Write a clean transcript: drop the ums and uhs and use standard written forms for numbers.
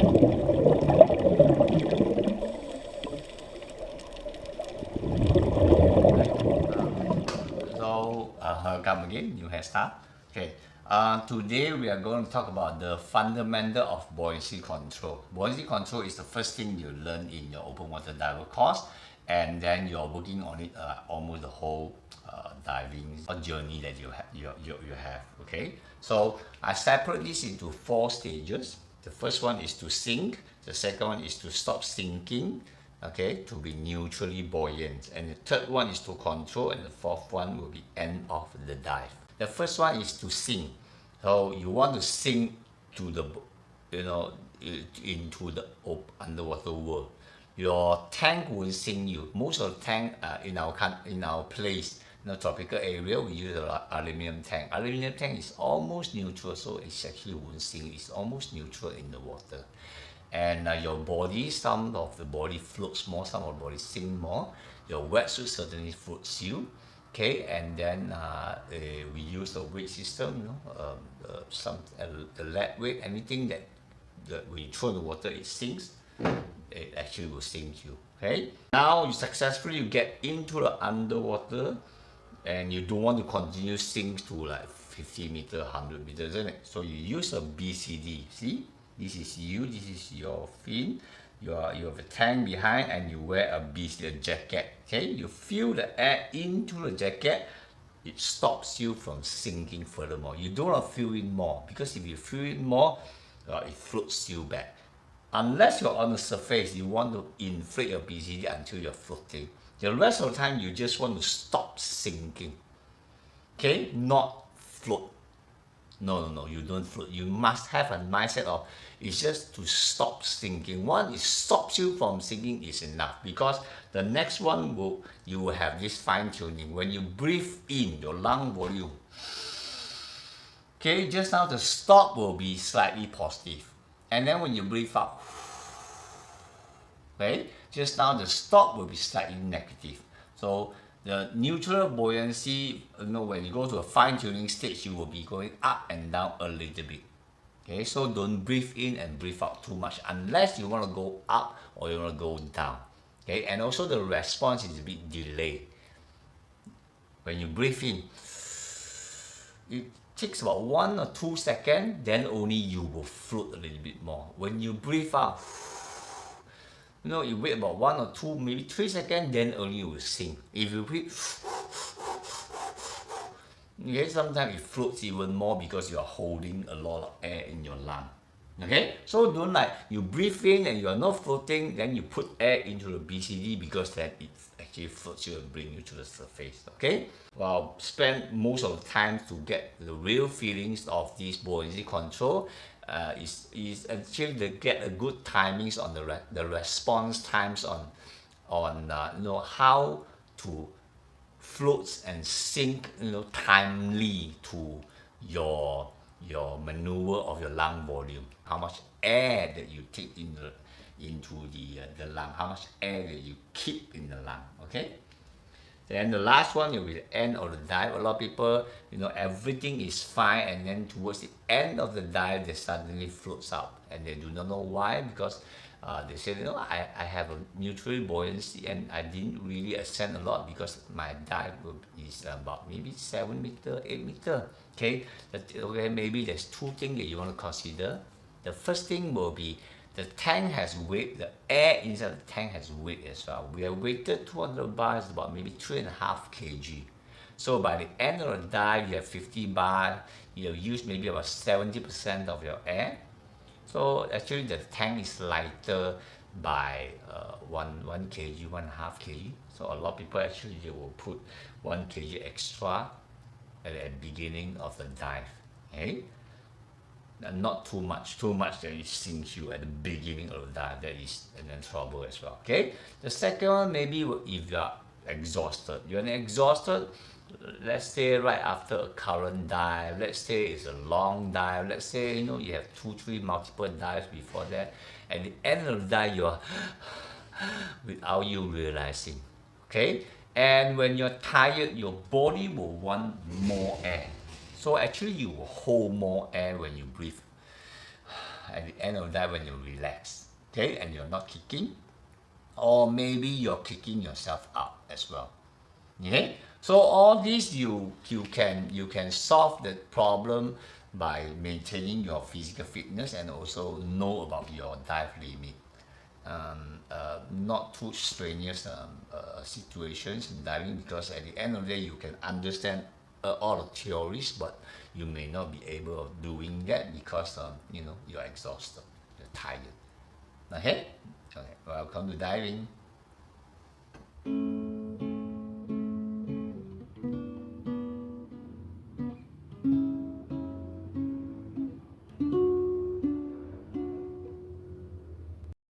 Come again, new hairstyle. Okay, today we are going to talk about the fundamental of buoyancy control. Buoyancy control is the first thing you learn in your open water diver course, and then you're working on it almost the whole diving journey that you have. Okay, so I separate this into 4 stages. The first one is to sink, the second one is to stop sinking, okay, to be neutrally buoyant, and the third one is to control, and the fourth one will be end of the dive. The first one is to sink. So you want to sink to the, into the underwater world. Your tank will sink you. Most of the tank in our place, tropical area, we use an aluminum tank. Aluminum tank is almost neutral, so it actually won't sink. It's almost neutral in the water. And your body, some of the body floats more, some of the body sink more. Your wetsuit certainly floats you. Okay, and then we use the weight system, the lead weight, anything that when you throw in the water, it sinks. It actually will sink you. Okay, now you successfully get into the underwater, and you don't want to continue sink to like 50 meters, 100 meters, isn't it? So you use a BCD. See, this is you, this is your fin. You have a tank behind, and you wear a BCD, a jacket. Okay, you feel the air into the jacket. It stops you from sinking furthermore. You don't want to fill in more, because if you fill in more, it floats you back. Unless you're on the surface, you want to inflate your BCD until you're floating. The rest of the time, you just want to stop sinking. Okay, not float. No, you don't float. You must have a mindset of it's just to stop sinking. One, it stops you from sinking is enough, because the next one you will have this fine tuning. When you breathe in, your lung volume. Okay, just now the stop will be slightly positive. And then when you breathe out, okay, just now the stop will be slightly negative. So the neutral buoyancy, when you go to a fine tuning stage, you will be going up and down a little bit. Okay, so don't breathe in and breathe out too much unless you want to go up or you want to go down. Okay, and also the response is a bit delayed. When you breathe in, it takes about 1 or 2 seconds, then only you will float a little bit more. When you breathe out, you wait about 1 or 2, maybe 3 seconds, then only you will sink. If you breathe, okay, sometimes it floats even more because you are holding a lot of air in your lung. Okay, so don't like you breathe in and you are not floating, then you put air into the BCD, because then it actually floats you and bring you to the surface. Okay, well, spend most of the time to get the real feelings of this buoyancy control. Is actually to get a good timings on the response times on how to float and sink timely to your maneuver of your lung volume. How much air that you take into the lung, how much air that you keep in the lung. Okay. Then the last one will be the end of the dive. A lot of people, everything is fine, and then towards the end of the dive, they suddenly floats out, and they do not know why, because they say, I have a neutral buoyancy, and I didn't really ascend a lot because my dive is about maybe 7 meter, 8 meter. Okay, maybe there's 2 things that you want to consider. The first thing will be the tank has weight, the air inside the tank has weight as well. We have weighted 200 bars, about maybe 3.5 kg. So by the end of the dive, you have 50 bars, you have used maybe about 70% of your air. So actually the tank is lighter by 1 kg, 1.5 kg. So a lot of people actually they will put 1 kg extra at the beginning of the dive. Okay? Not too much that it sinks you at the beginning of the dive. That is and then trouble as well. Okay, the second one, maybe if you are exhausted, let's say right after a current dive, let's say it's a long dive, let's say you have 2-3 multiple dives before that. At the end of the dive, you're without you realizing. Okay, and when you're tired, your body will want more air. So actually you will hold more air when you breathe. at the end of that when you relax, okay, and you're not kicking, or maybe you're kicking yourself out as well. Okay, so all these you can solve the problem by maintaining your physical fitness and also know about your dive limit. Not too strenuous situations in diving, because at the end of the day you can understand all the theories, but you may not be able of doing that because you're exhausted, you're tired. Okay, welcome to diving.